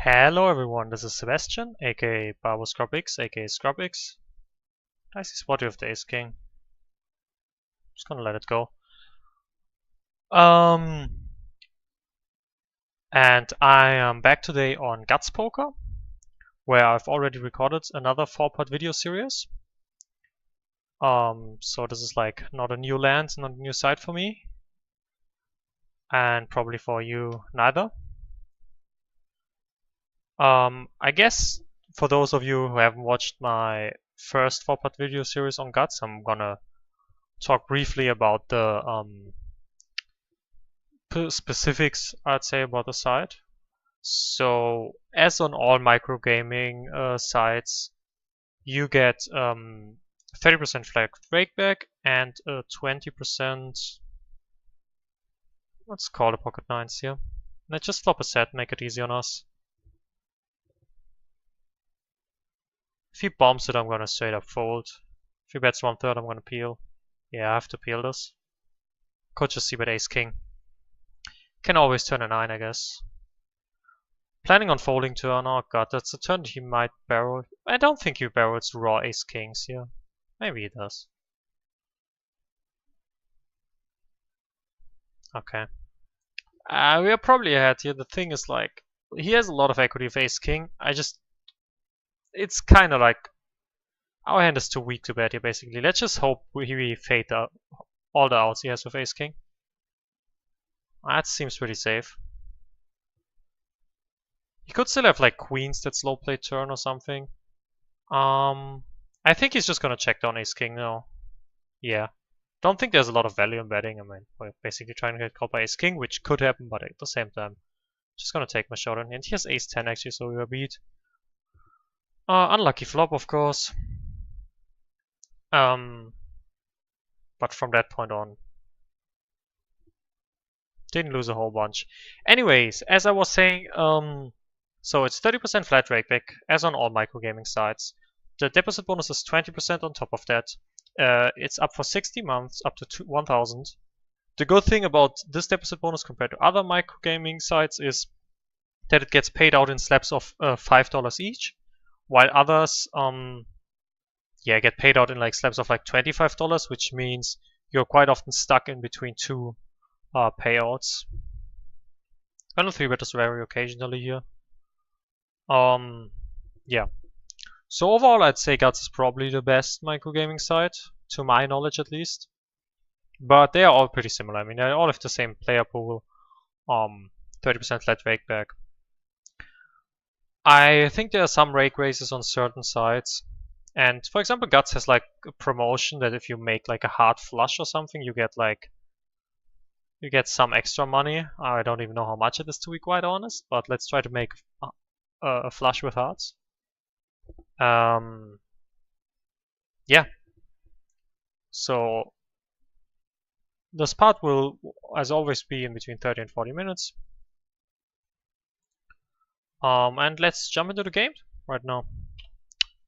Hello everyone, this is Sebastian, aka BarboScrubX, aka ScrubX. Nice spot with the Ace King. Just gonna let it go. And I am back today on Guts Poker, where I've already recorded another 4-part video series. So this is like not a new land, not a new site for me. And probably for you neither. I guess for those of you who haven't watched my first 4-part video series on Guts, I'm gonna talk briefly about the specifics, I'd say, about the site. So, as on all microgaming sites, you get 30% flat rakeback and 20%. Let's call the pocket nines here. Let's just flop a set, make it easy on us. If he bombs it, I'm gonna straight up fold. If he bets 1/3, I'm gonna peel. Yeah, I have to peel this. Could just see bet ace king. Can always turn a 9, I guess. Planning on folding turn. Oh god, that's a turn he might barrel. I don't think he barrels raw ace kings here. Maybe he does. Okay. We are probably ahead here. The thing is, like, he has a lot of equity with ace king. It's kind of like our hand is too weak to bet here, basically. Let's just hope we fade all the outs he has with ace king. That seems pretty safe. He could still have like queens that slow play turn or something. I think he's just gonna check down ace king now. Yeah. Don't think there's a lot of value in betting. I mean, we're basically trying to get called by ace king, which could happen, but at the same time, just gonna take my shot on. And he has ace 10 actually, so we were beat. Unlucky flop, of course. But from that point on, didn't lose a whole bunch. Anyways, as I was saying, so it's 30% flat rakeback, as on all microgaming sites. The deposit bonus is 20% on top of that. It's up for 60 months, up to 1,000. The good thing about this deposit bonus compared to other microgaming sites is that it gets paid out in slabs of $5 each, while others get paid out in like slabs of like $25, which means you're quite often stuck in between two payouts. Kind of 3-betters very occasionally here. Yeah. So overall, I'd say Guts is probably the best microgaming site, to my knowledge at least. But they are all pretty similar. I mean, they all have the same player pool, 30% flat rakeback. I think there are some rake raises on certain sites. And for example, Guts has like a promotion that if you make like a hard flush or something, you get some extra money. I don't even know how much it is, to be quite honest, but let's try to make a flush with hearts. Yeah. So this part will, as always, be in between 30 and 40 minutes. And let's jump into the game right now.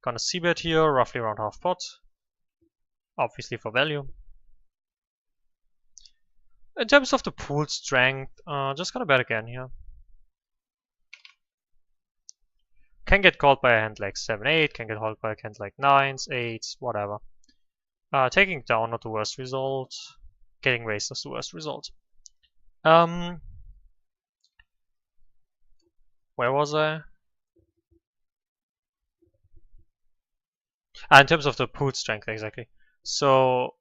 Gonna c-bet here, roughly around half pot. Obviously for value. In terms of the pool strength, just gonna bet again here. Can get called by a hand like 7-8, can get called by a hand like 9s, 8s, whatever. Taking down, not the worst result. Getting raised is the worst result. Where was I? In terms of the pool strength, exactly. So,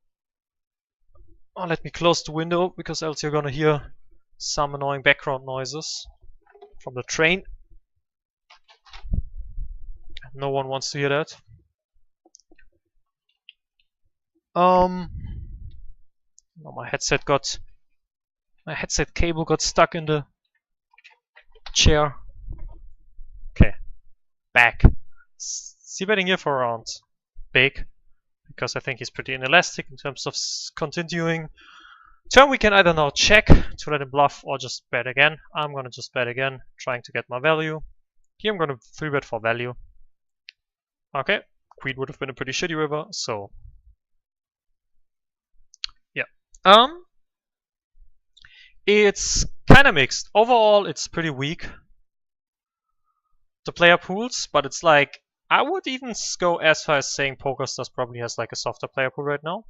let me close the window, because else you're gonna hear some annoying background noises from the train. No one wants to hear that. No, my headset cable got stuck in the chair. Okay, back. C-betting here for around big, because I think he's pretty inelastic in terms of continuing. Turn we can either now check to let him bluff or just bet again. I'm gonna just bet again, trying to get my value. Here I'm gonna 3-bet for value. Okay, queen would have been a pretty shitty river, so yeah. It's kind of mixed. Overall, it's pretty weak. the player pools, but it's like, I would even go as far as saying PokerStars probably has like a softer player pool right now.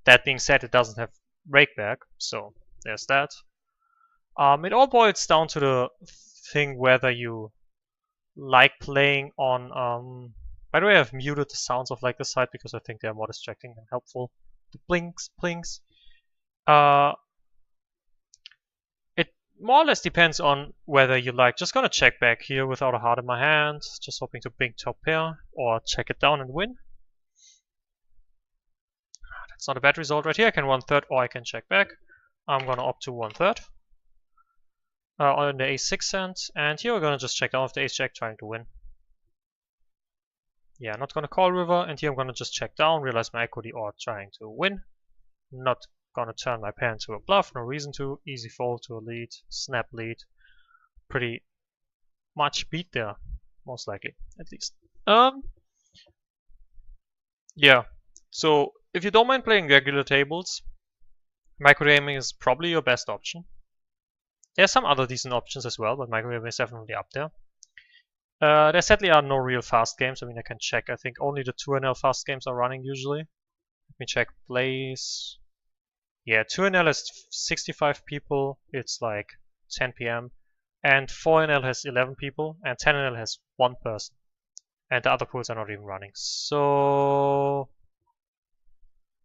That being said, it doesn't have rakeback, so there's that. It all boils down to the thing whether you like playing on. By the way, I've muted the sounds of like the site because I think they're more distracting than helpful. The blinks, blinks. It more or less depends on whether you like just gonna check back here without a heart in my hand, just hoping to big top pair, or check it down and win. That's not a bad result right here. I can 1/3 or I can check back. I'm gonna opt to 1/3 on the ace-6 hand, and here we're gonna just check down with the ace-jack, trying to win. Yeah, not gonna call river, and here I'm gonna just check down, realize my equity, or trying to win. Not gonna turn my pair into a bluff, no reason to. Easy fold to a lead, snap lead. Pretty much beat there, most likely, at least. Yeah, so if you don't mind playing regular tables, microgaming is probably your best option. There's some other decent options as well, but microgaming is definitely up there. There sadly are no real fast games. I mean, I can check. I think only the 2NL fast games are running usually. Let me check Blaze. Yeah, 2NL has 65 people. It's like 10 p.m. And 4NL has 11 people. And 10NL has 1 person. And the other pools are not even running. So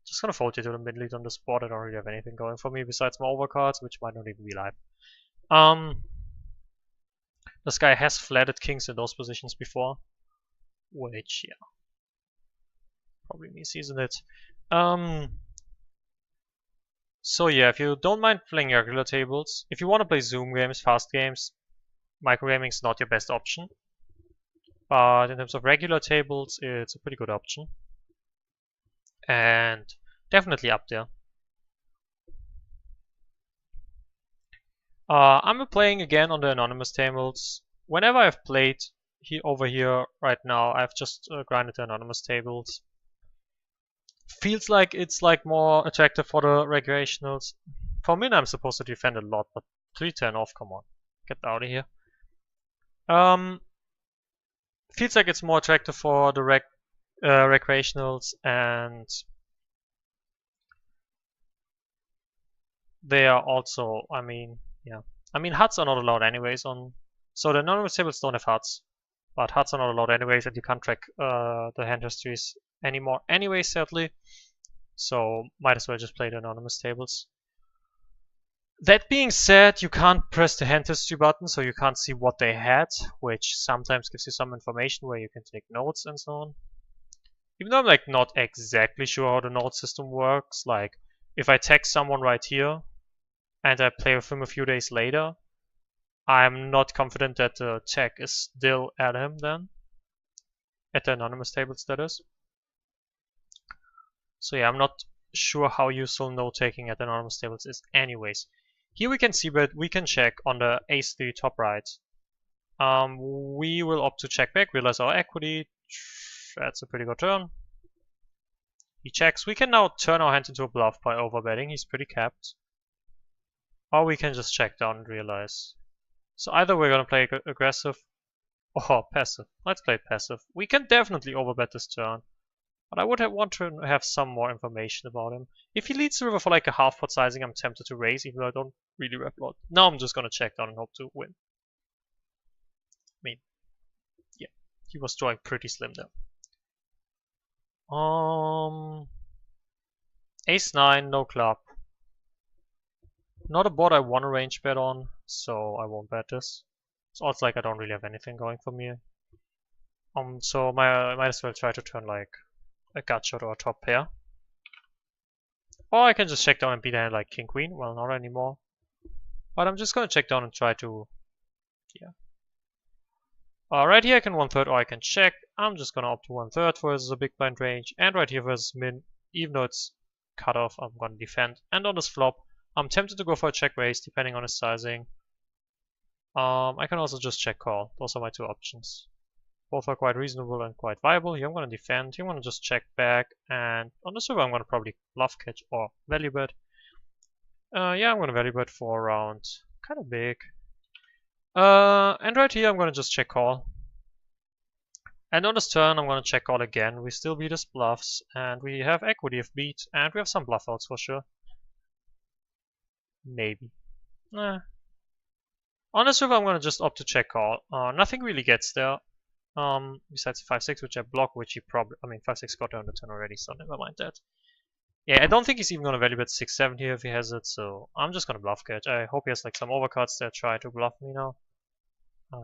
just gonna fold you to the mid lead on this board. I don't really have anything going for me besides my overcards, which might not even be live. This guy has flatted kings in those positions before, which, yeah, probably me season it. So yeah, if you don't mind playing regular tables, if you want to play Zoom games, fast games, microgaming is not your best option. But in terms of regular tables, it's a pretty good option. And definitely up there. I'm playing again on the anonymous tables. Whenever I've played over here right now, I've just grinded the anonymous tables. Feels like it's like more attractive for the recreationals. For min, I'm supposed to defend a lot, but 3-10 off, come on, get out of here. Feels like it's more attractive for the recreationals, and they are also, I mean, yeah. I mean, huts are not allowed anyways on... So the anonymous tables don't have huts. But huts are not allowed anyways, and you can't track the hand histories anymore anyway, sadly. So might as well just play the anonymous tables. That being said, you can't press the hand history button, so you can't see what they had, which sometimes gives you some information where you can take notes and so on. Even though I'm like not exactly sure how the note system works, like if I text someone right here, and I play with him a few days later, I'm not confident that the tag is still at him then. At the anonymous tables, that is. So yeah, I'm not sure how useful note taking at the anonymous tables is anyways. Here we can see that we can check on the ace-3 top right. We will opt to check back, realize our equity. That's a pretty good turn. He checks. We can now turn our hand into a bluff by overbetting. He's pretty capped. Or we can just check down and realize. So either we're gonna play aggressive or passive. Let's play passive. We can definitely overbet this turn, but I would want to have some more information about him. If he leads the river for like a half pot sizing, I'm tempted to raise, even though I don't really rep a lot. Now I'm just gonna check down and hope to win. I mean, yeah, he was drawing pretty slim there. Ace-9, no club. Not a board I want to range bet on, so I won't bet this. It's also like I don't really have anything going for me. So I might as well try to turn like a gut shot or a top pair. Or I can just check down and beat a hand like king queen. Well, not anymore. But I'm just gonna check down and try to, yeah. Right here I can 1/3 or I can check. I'm just gonna opt to 1/3 versus a big blind range, and right here versus min. Even though it's cut off, I'm gonna defend. And on this flop, I'm tempted to go for a check raise, depending on his sizing. I can also just check call. Those are my two options. Both are quite reasonable and quite viable. Here I'm going to defend. Here I'm going to just check back. And on this river I'm going to probably bluff catch or value bet. Yeah, I'm going to value bet for around kind of big. And right here I'm going to just check call. And on this turn, I'm gonna check call again. We still beat his bluffs, and we have equity of beat, and we have some bluff outs for sure. Maybe. Nah. On this river, I'm gonna just opt to check call. Nothing really gets there. Besides 5-6, which I block, which he probably, I mean, 5-6 got there on the turn already, so never mind that. Yeah, I don't think he's even gonna value bet 6-7 here if he has it, so I'm just gonna bluff catch. I hope he has like some overcuts that try to bluff me now.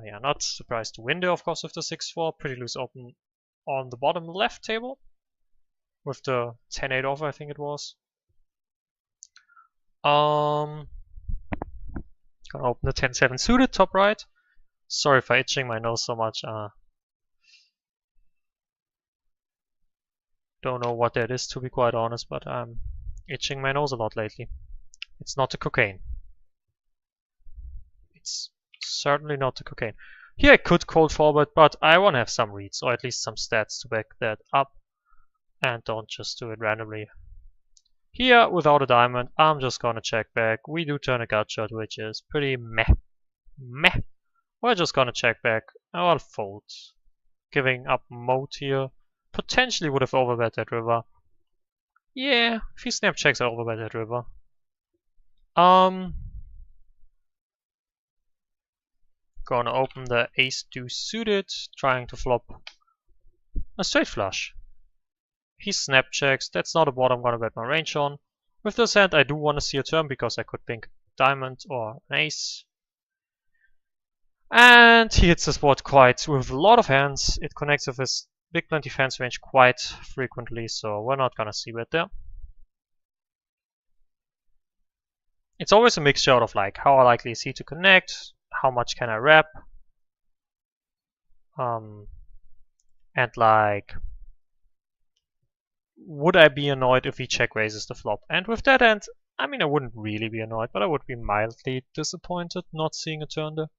Yeah, not surprised to win there, of course, with the 6-4. Pretty loose open on the bottom left table with the 10-8 over, I think it was. Gonna open the 10-7 suited top right. Sorry for itching my nose so much. Don't know what that is, to be quite honest, but I'm itching my nose a lot lately. It's not the cocaine. It's certainly not the cocaine. Here I could cold forward, but I want to have some reads, or at least some stats to back that up, and don't just do it randomly. Here, without a diamond, I'm just gonna check back. We do turn a gut shot, which is pretty meh. Meh. We're just gonna check back. I'll fold. Giving up moat here. Potentially would have overbet that river. Yeah, if he snap checks, I overbet that river. Gonna open the ace-2 suited, trying to flop a straight flush. He snap checks. That's not a board I'm gonna bet my range on. With this hand, I do want to see a turn because I could pink diamond or an ace. And he hits this board quite with a lot of hands. It connects with his big blind defense range quite frequently, so we're not gonna see bet there. It's always a mixture out of like how likely is he to connect, how much can I wrap, and like would I be annoyed if he check raises the flop? And with that hand, I mean I wouldn't really be annoyed, but I would be mildly disappointed not seeing a turn there.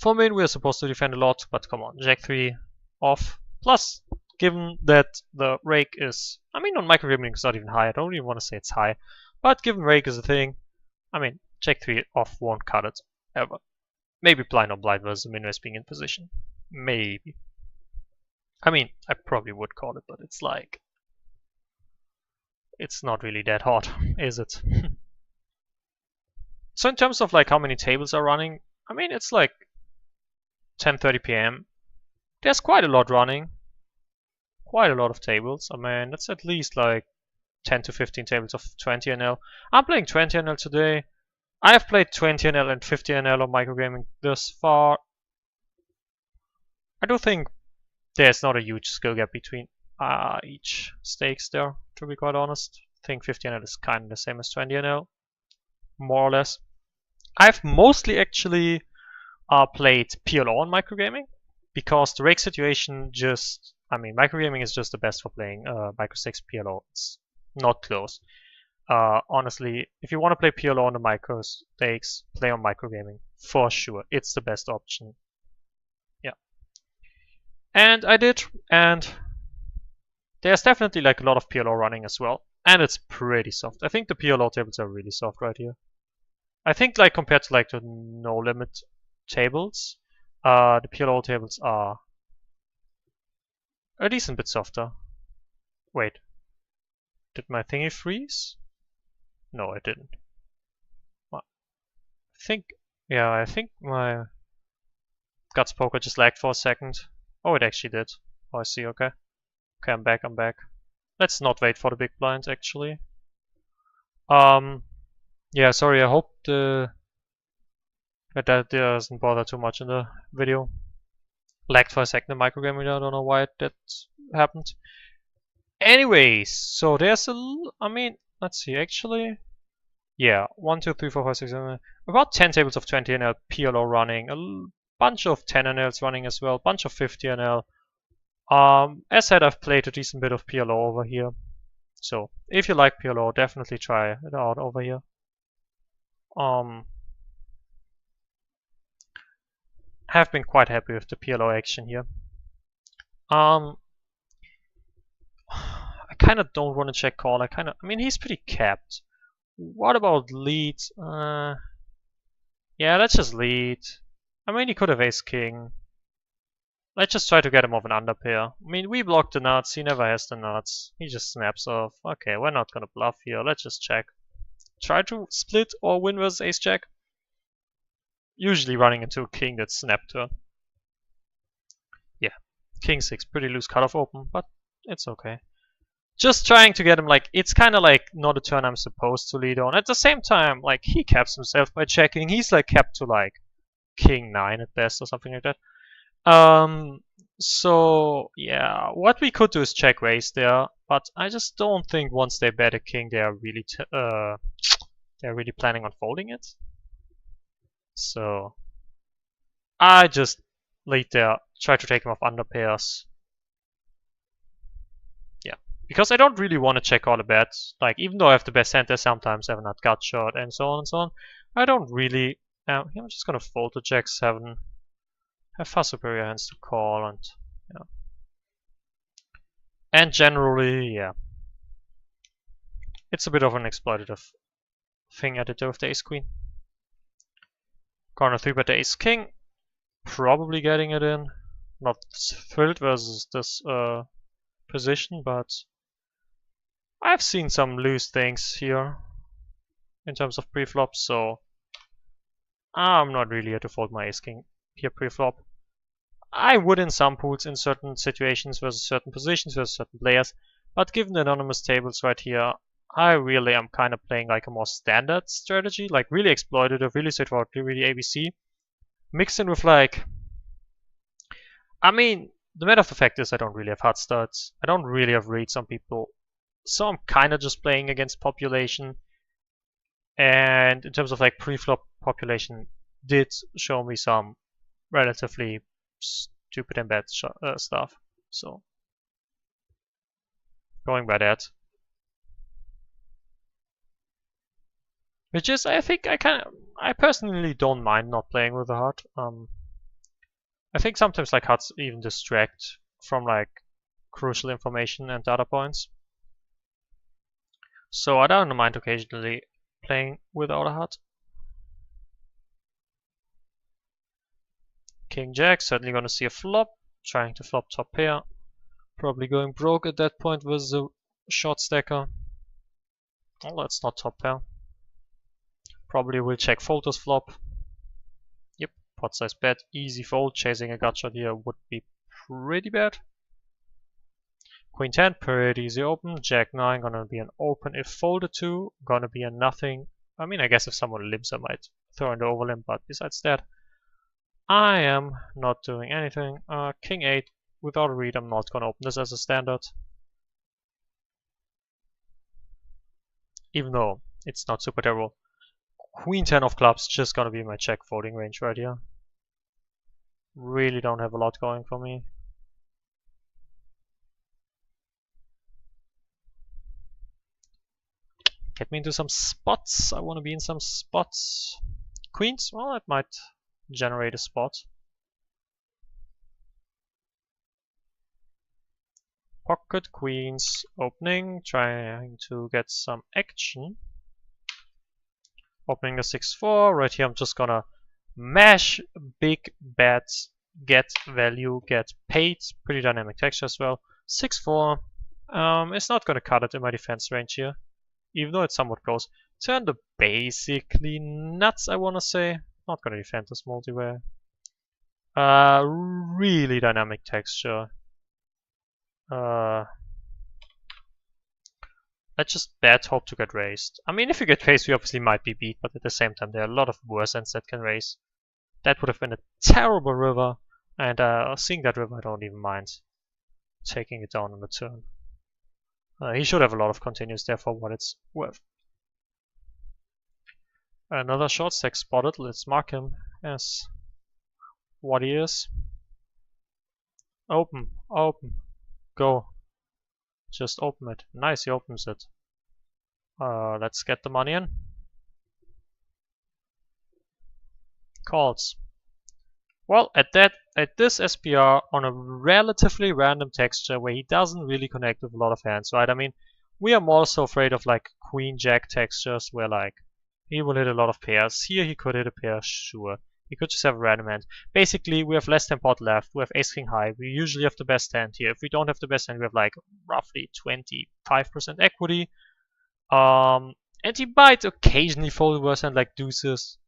For min, we are supposed to defend a lot, but come on, Jack 3 off. Plus, given that the rake is, I mean, on micro gaming it's not even high. I don't even want to say it's high, but given rake is a thing, I mean, Jack 3 off won't cut it ever. Maybe blind on blind versus min raise being in position. Maybe. I mean, I probably would call it, but it's like, it's not really that hot, is it? So in terms of like how many tables are running, I mean, it's like 10:30 p.m. There's quite a lot running. Quite a lot of tables. I mean, that's at least like 10 to 15 tables of 20 NL. I'm playing 20 NL today. I have played 20 NL and 50 NL on microgaming thus far. I do think there's not a huge skill gap between each stakes there, to be quite honest. I think 50 NL is kind of the same as 20 NL, more or less. I've mostly actually played PLO on microgaming because the rake situation just, I mean, microgaming is just the best for playing micro stakes PLO. It's not close. Honestly, if you want to play PLO on the micro stakes, play on microgaming for sure. It's the best option. Yeah, and I did, and there's definitely like a lot of PLO running as well, and it's pretty soft. I think the PLO tables are really soft right here. I think like compared to like the no limit tables, the PLO tables are a decent bit softer. Wait, did my thingy freeze? No, it didn't. Well, I think my Guts Poker just lagged for a second. Oh, it actually did. Oh, I see, okay. Okay, I'm back. Let's not wait for the big blind, actually. Yeah, sorry, I hope that doesn't bother too much in the video. Lagged for a second in microgaming, I don't know why that happened. Anyways, so there's I mean, let's see, actually. Yeah, 1, 2, 3, 4, 5, 6, 7, about 10 tables of 20 NL PLO running, a bunch of 10 NLs running as well, bunch of 50 NL. As said, I've played a decent bit of PLO over here. So, if you like PLO, definitely try it out over here. Have been quite happy with the PLO action here. I kind of don't want to check call. I mean, he's pretty capped. What about lead? Yeah, let's just lead. I mean, he could have ace king. Let's just try to get him off an underpair. I mean, we blocked the nuts, he never has the nuts. He just snaps off. Okay, we're not gonna bluff here, let's just check. Try to split or win versus ace-jack. Usually running into a king that's snap turn. Yeah, king 6, pretty loose cutoff open, but it's okay. Just trying to get him, like, it's kind of like not a turn I'm supposed to lead on. At the same time, like, he caps himself by checking. He's like capped to like king 9 at best or something like that. So yeah, what we could do is check raise there, but I just don't think once they bet a king, they are really they're really planning on folding it. So I just lead there, try to take him off under pairs. Yeah, because I don't really want to check all the bets. Like, even though I have the best hand, there's sometimes I have not gut shot and so on and so on. I don't really. I'm just gonna fold to jack 7. Have far superior hands to call, and yeah. And generally, yeah, it's a bit of an exploitative thing I did there with the ace queen. Gonna 3-bet the ace king, probably getting it in. Not thrilled versus this position, but I've seen some loose things here in terms of preflop, so I'm not really here to fold my ace king here preflop. I would in some pools in certain situations versus certain positions versus certain players, but given the anonymous tables right here, I really am kind of playing like a more standard strategy, like really exploitative, really straightforward, really ABC, mixed in with like, I mean, the matter of the fact is I don't really have hard studs, I don't really have reads on people, so I'm kind of just playing against population, and in terms of like preflop, population did show me some relatively stupid and bad stuff, so going by that. Which is, I think, I personally don't mind not playing with the heart. I think sometimes like hearts even distract from like crucial information and data points. So I don't mind occasionally playing without a heart. King Jack, certainly gonna see a flop, trying to flop top pair. Probably going broke at that point with the short stacker. Oh, that's not top pair. Probably will check fold this flop. Yep, pot size bet, easy fold. Chasing a gut shot here would be pretty bad. Queen 10, pretty easy open. Jack 9, gonna be an open if folded to. Gonna be a nothing. I mean, I guess if someone limps, I might throw in the overlimp, but besides that, I am not doing anything. King 8, without a read, I'm not gonna open this as a standard. Even though it's not super terrible. Queen 10 of clubs, just gonna be my check folding range right here. Really don't have a lot going for me. Get me into some spots. I want to be in some spots. Queens, well, that might generate a spot. Pocket queens opening, trying to get some action. Opening a 6-4. Right here, I'm just gonna mash big bets, get value, get paid. Pretty dynamic texture as well. 6-4. It's not gonna cut it in my defense range here, even though it's somewhat close. Turn the basically nuts, I wanna say. Not gonna defend this multiware. Really dynamic texture. Let's just bet, hope to get raised. I mean, if you get raised, we obviously might be beat, but at the same time, there are a lot of worse ends that can raise. That would have been a terrible river, and seeing that river, I don't even mind taking it down on the turn. He should have a lot of continues there for what it's worth. Another short stack spotted. Let's mark him as what he is. Open, open, go. Just open it. Nice, he opens it. Let's get the money in. Calls. Well, at this SPR on a relatively random texture where he doesn't really connect with a lot of hands, right? I mean, we are more so afraid of like Queen Jack textures where like he will hit a lot of pairs. Here he could hit a pair, sure. We could just have a random hand. Basically, we have less than pot left. We have ace king high. We usually have the best hand here. If we don't have the best hand, we have like roughly 25% equity. And he might occasionally fold the worst hand like deuces.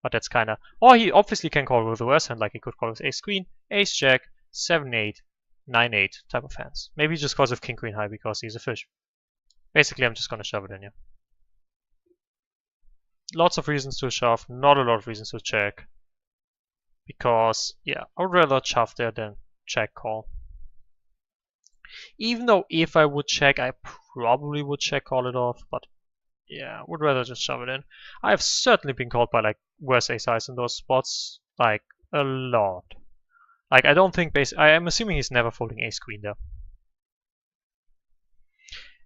But that's kind of... Or he obviously can call with the worst hand, like he could call with ace queen, ace jack, 7-8, 9-8 type of hands. Maybe he just calls with king queen high because he's a fish. Basically, I'm just gonna shove it in here. Lots of reasons to shove, not a lot of reasons to check. Because, yeah, I would rather shove there than check call. Even though if I would check, I probably would check call it off, but yeah, I would rather just shove it in. I've certainly been called by like worse ace highs in those spots, like a lot. Like I don't think I am assuming he's never folding ace queen there.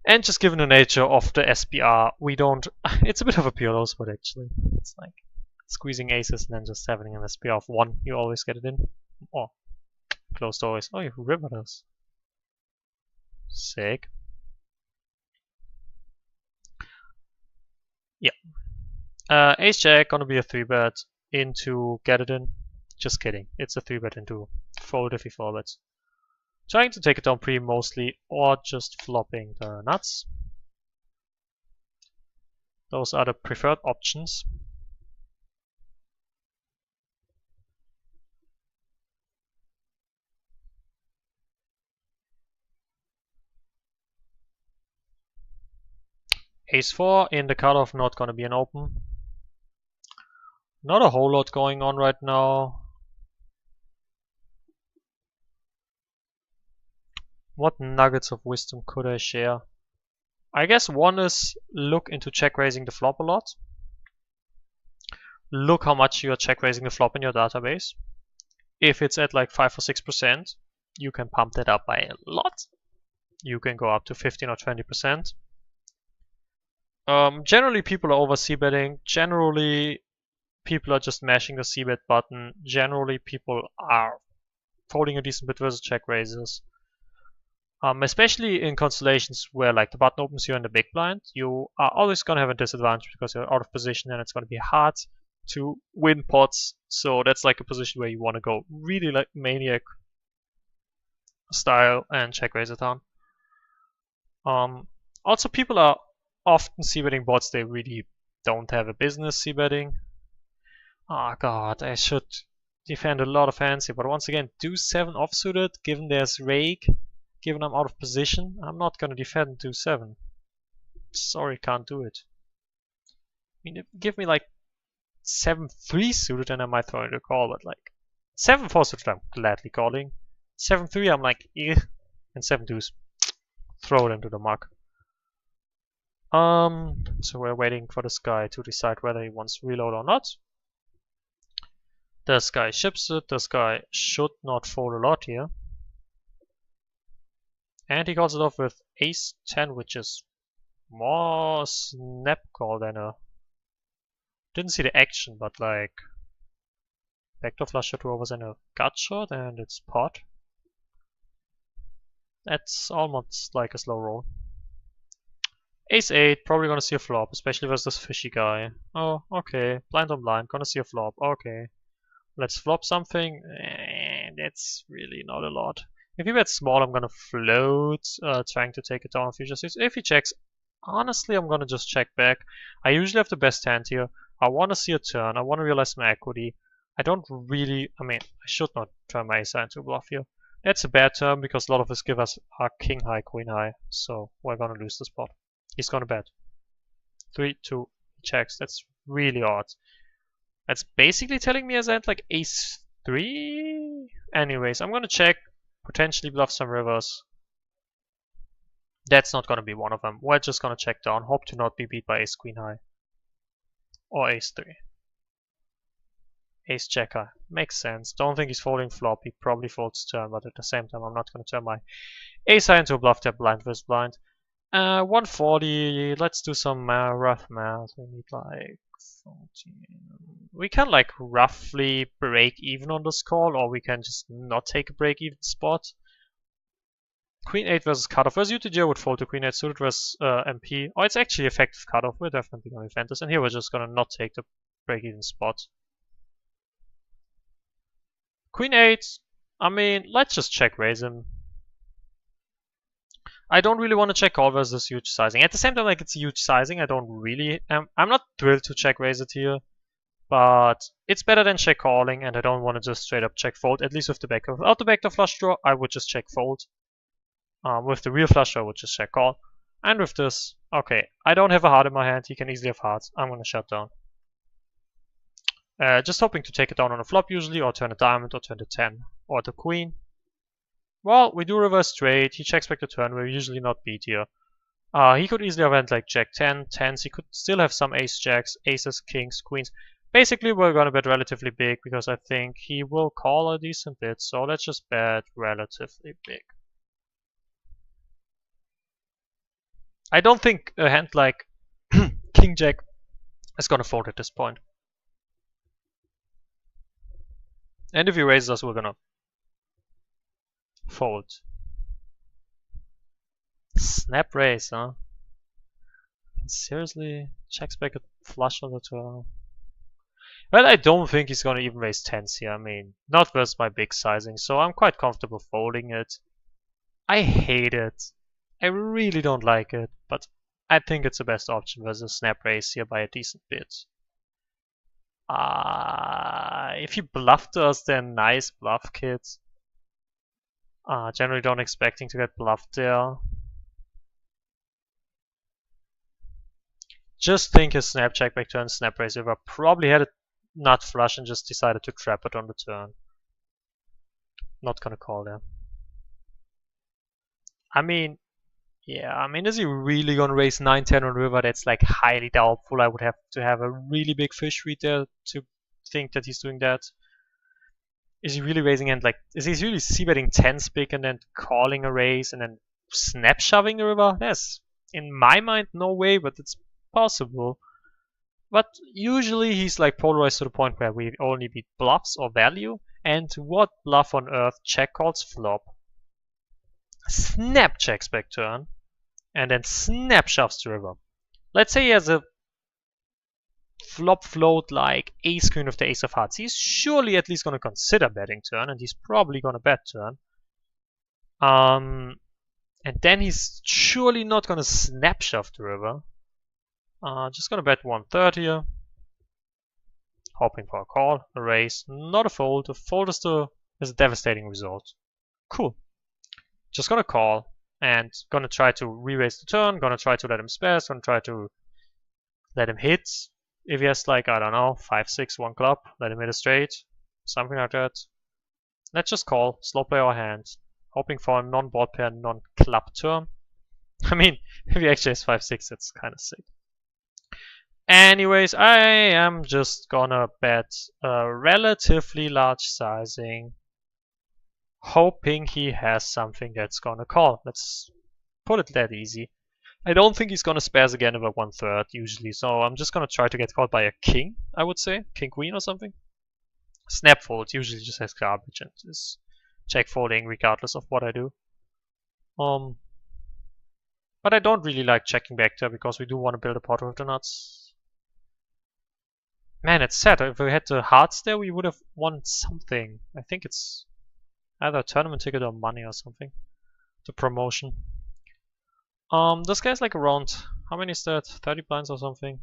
And just given the nature of the SPR, we don't... It's a bit of a PLO spot actually. It's like squeezing aces and then just having an SPR of 1. You always get it in. Or close to always. Oh, you rivered us. Sick. Yeah. Ace jack gonna be a 3-bet into get it in. Just kidding. It's a 3-bet into fold if he 4-bets. Trying to take it down pre mostly, or just flopping the nuts. Those are the preferred options. Ace 4 in the cutoff, not gonna be an open. Not a whole lot going on right now. What nuggets of wisdom could I share? I guess one is look into check raising the flop a lot. Look how much you are check raising the flop in your database. If it's at like 5 or 6%, you can pump that up by a lot. You can go up to 15 or 20%. Generally people are over c-betting. Generally people are just mashing the c-bet button. Generally people are folding a decent bit versus check raises. Especially in constellations where like the button opens you in the big blind, you are always going to have a disadvantage because you're out of position and it's going to be hard to win pots. So that's like a position where you want to go really like maniac style and check raise a ton. Also people are often c-betting bots they really don't have a business c-betting. Oh god, I should defend a lot of hands here, but once again, deuce 7 offsuited, given there's rake. Given I'm out of position, I'm not gonna defend 2-7. Sorry, can't do it. I mean, give me like 7-3 suited and I might throw in a call, but like 7-4 suited I'm gladly calling. 7-3 I'm like, eh. And 7-2s, throw it into the muck. So we're waiting for this guy to decide whether he wants reload or not. This guy ships it, this guy should not fold a lot here. And he calls it off with ace 10, which is more snap call than a... Didn't see the action, but like... Backdoor flush shot overs and a gut shot, and it's pot. That's almost like a slow roll. Ace 8, probably gonna see a flop, especially versus this fishy guy. Oh, okay. Blind on blind, gonna see a flop. Okay. Let's flop something. And that's really not a lot. If he bets small, I'm gonna float, trying to take it down on future six. If he checks, honestly, I'm gonna just check back. I usually have the best hand here. I wanna see a turn. I wanna realize my equity. I don't really, I mean, I should not turn my ace high into a bluff here. That's a bad turn because a lot of his givers are king high, queen high. So we're gonna lose the spot. He's gonna bet. 3, 2, checks. That's really odd. That's basically telling me as I had like ace 3. Anyways, I'm gonna check. Potentially bluff some rivers. That's not gonna be one of them. We're just gonna check down. Hope to not be beat by ace queen high. Or ace 3. Ace jack high. Makes sense. Don't think he's folding flop. He probably folds turn, but at the same time I'm not gonna turn my ace high into a bluff tap blind versus blind. 140. Let's do some rough math. We need like 14. We can like roughly break even on this call, or we can just not take a break even spot. Queen 8 versus cutoff. Versus UTG would fold to Queen 8 suited versus MP. Oh, it's actually effective cutoff. We're definitely gonna defend this. And here we're just gonna not take the break even spot. Queen 8. I mean, let's just check raise him. I don't really want to check call versus huge sizing. At the same time, like it's huge sizing, I don't really. I'm not thrilled to check raise it here, but it's better than check calling, and I don't want to just straight up check fold. At least with the backdoor. Without the backdoor flush draw, I would just check fold. With the real flush draw, I would just check call. And with this, okay, I don't have a heart in my hand. He can easily have hearts. I'm gonna shut down. Just hoping to take it down on a flop usually, or turn a diamond, or turn the 10, or the queen. Well, we do reverse straight. He checks back the turn. We're usually not beat here. He could easily have had like jack 10, 10s. He could still have some ace jacks, aces, kings, queens. Basically, we're gonna bet relatively big because I think he will call a decent bit. So let's just bet relatively big. I don't think a hand like king jack is gonna fold at this point. And if he raises us, we're gonna fold. Snap raise, huh? Seriously? Checks back a flush on the turn. Well, I don't think he's gonna even raise 10s here. I mean, not versus my big sizing, so I'm quite comfortable folding it. I hate it. I really don't like it, but I think it's the best option versus snap raise here by a decent bit. If you bluffed us, then nice bluff, kids. Generally don't expecting to get bluffed there. Just think his snap check back turn, snap raise river probably had a nut flush and just decided to trap it on the turn. Not gonna call there. I mean, yeah, I mean, is he really gonna raise 9-10 on river? That's like highly doubtful. I would have to have a really big fish read there to think that he's doing that. Is he really raising and like, is he really c-betting 10s big and then calling a raise and then snap shoving the river? Yes, in my mind, no way, but it's possible. But usually he's like polarized to the point where we only beat bluffs or value. And what bluff on earth check calls flop? Snap checks back turn. And then snap shoves the river. Let's say he has a flop float like ace queen with the ace of hearts. He's surely at least going to consider betting turn, and he's probably going to bet turn. And then he's surely not going to snap shove the river. Just going to bet 1/3 here. Hoping for a call, a raise, not a fold. A fold is a devastating result. Cool. Just going to call and going to try to re-raise the turn. Going to try to let him spaz. Going to try to let him hit. If he has like, I don't know, 5-6, 1 club, let him hit a straight, something like that. Let's just call, slow play our hand, hoping for a non-board pair, non-club turn. I mean, if he actually has 5-6, that's kind of sick. Anyways, I am just gonna bet a relatively large sizing, hoping he has something that's gonna call. Let's put it that easy. I don't think he's gonna spaz again about 1/3 usually, so I'm just gonna try to get called by a king, I would say. King queen or something. Snap fold usually just has garbage and is check folding regardless of what I do. But I don't really like checking back there because we do want to build a pot with the nuts. Man, it's sad. If we had the hearts there, we would have won something. I think it's either a tournament ticket or money or something. The promotion. This guy's like around, how many is that? 30 blinds or something?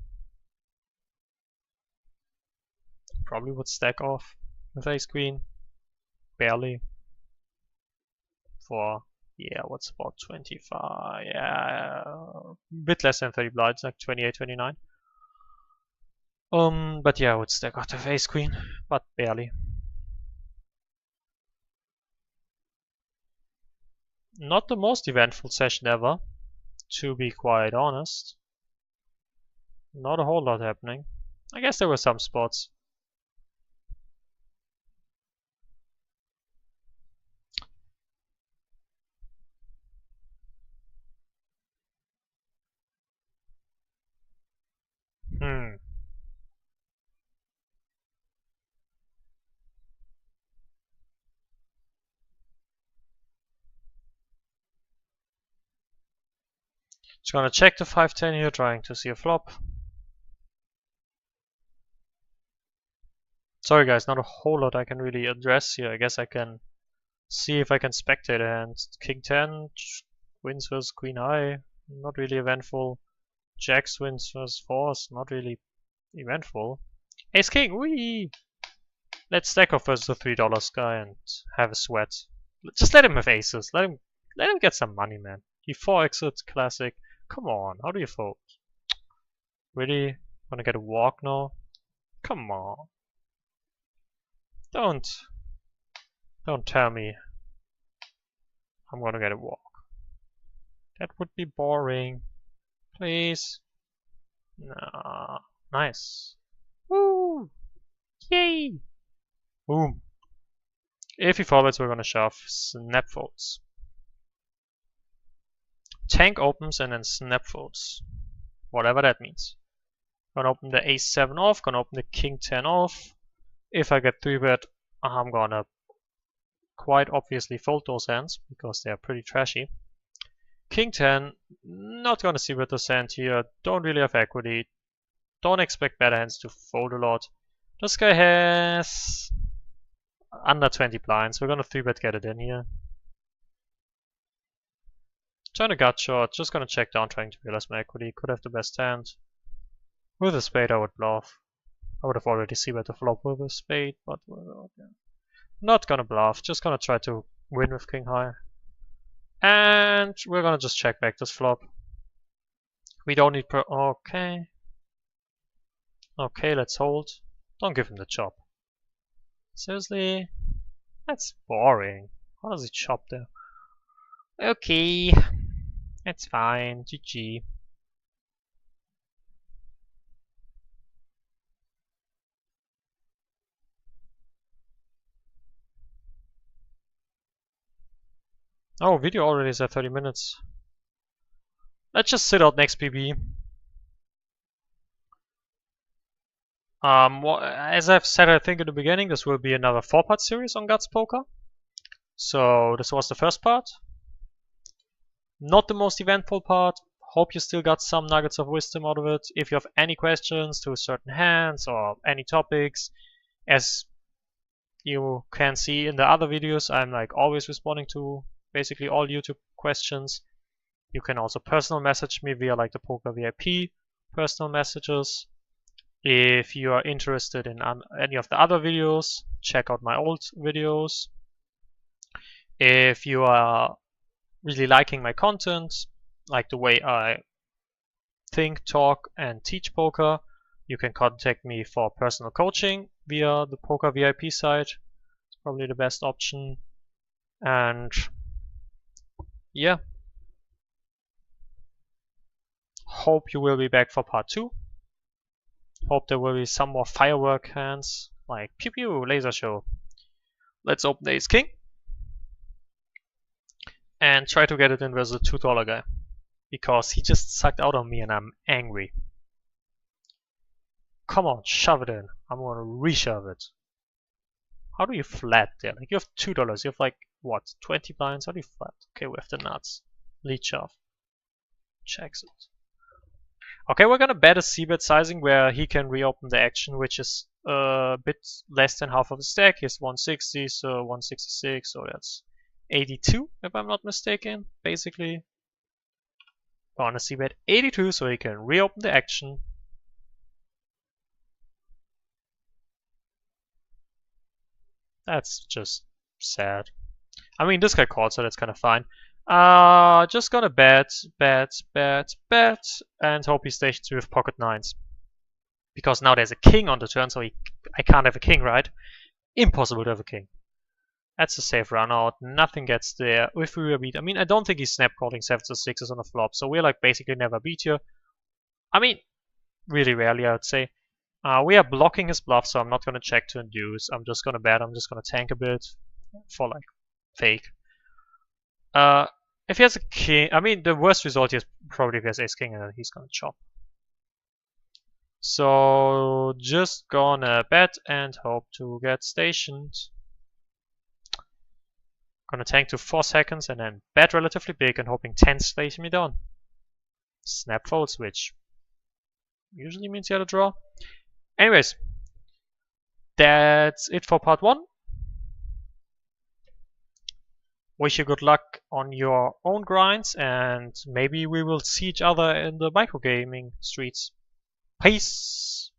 Probably would stack off with ace queen. Barely. For, yeah, what's about 25? Yeah, a bit less than 30 blinds, like 28, 29. But yeah, I would stack out with ace queen, but barely. Not the most eventful session ever, to be quite honest. Not a whole lot happening. I guess there were some spots. Just gonna check the 5-10 here, trying to see a flop. Sorry guys, not a whole lot I can really address here. I guess I can see if I can spectate a hand. King 10 wins versus Queen High, not really eventful. Jacks wins versus 4s, not really eventful. Ace King, wee! Let's stack off versus the $3 guy and have a sweat. Just let him have aces. Let him get some money, man. He 4-exit classic. Come on, how do you fold? Really? Wanna get a walk now? Come on. Don't tell me I'm gonna get a walk. That would be boring. Please. Nah. Nice. Woo! Yay! Boom. If he forwards, we're gonna shove. Snap folds. Tank opens and then snap folds. Whatever that means. Gonna open the ace 7 off, gonna open the king 10 off. If I get 3-bet, I'm gonna quite obviously fold those hands because they are pretty trashy. King 10, not gonna see with this hand here. Don't really have equity. Don't expect better hands to fold a lot. This guy has under 20 blinds. We're gonna 3-bet get it in here. Turn a gut shot, just gonna check down, trying to realize my equity. Could have the best hand. With a spade, I would bluff. I would have already seen bet the flop with a spade, but not gonna bluff. Just gonna try to win with king high. And we're gonna just check back this flop. We don't need okay. Okay, let's hold. Don't give him the chop. Seriously? That's boring. How does he chop there? Okay. It's fine. GG. Oh, video already is at 30 minutes. Let's just sit out next PB. As I've said, I think in the beginning, this will be another 4-part series on Guts Poker. So this was the first part. Not the most eventful part. Hope you still got some nuggets of wisdom out of it. If you have any questions to certain hands or any topics, as you can see in the other videos, I'm like always responding to basically all YouTube questions. You can also personal message me via like the PokerVIP personal messages. If you are interested in any of the other videos, check out my old videos. If you are really liking my content, like the way I think, talk, and teach poker, you can contact me for personal coaching via the PokerVIP site. It's probably the best option. And yeah, hope you will be back for part 2. Hope there will be some more firework hands, like pew pew, laser show. Let's open the ace king and try to get it in with the $2 guy, because he just sucked out on me and I'm angry. Come on, shove it in. I'm gonna reshove it. How do you flat there? Like you have $2. You have like what, 20 blinds? How do you flat? Okay, we have the nuts. Lead shove. Checks it. Okay, we're gonna bet a c-bet sizing where he can reopen the action, which is a bit less than half of the stack. He's 160, so 166, so that's 82 if I'm not mistaken. Basically, gonna c-bet 82 so he can reopen the action. That's just sad. I mean, this guy called, so that's kind of fine. Just gonna bet, and hope he stays with pocket nines. Because now there's a king on the turn, so I can't have a king, right? Impossible to have a king. That's a safe run out. Nothing gets there. If we were beat, I mean, I don't think he's snap calling 7s or 6s on a flop, so we're like basically never beat here. I mean, really rarely, I would say. We are blocking his bluff, so I'm not gonna check to induce. I'm just gonna bet. I'm just gonna tank a bit for like fake. If he has a king, I mean, the worst result is probably if he has ace king and then he's gonna chop. So just gonna bet and hope to get stationed. Gonna tank to 4 seconds and then bet relatively big and hoping 10 station me down. Snap folds, which usually means you had a draw. Anyways, that's it for part 1. Wish you good luck on your own grinds, and maybe we will see each other in the microgaming streets. Peace!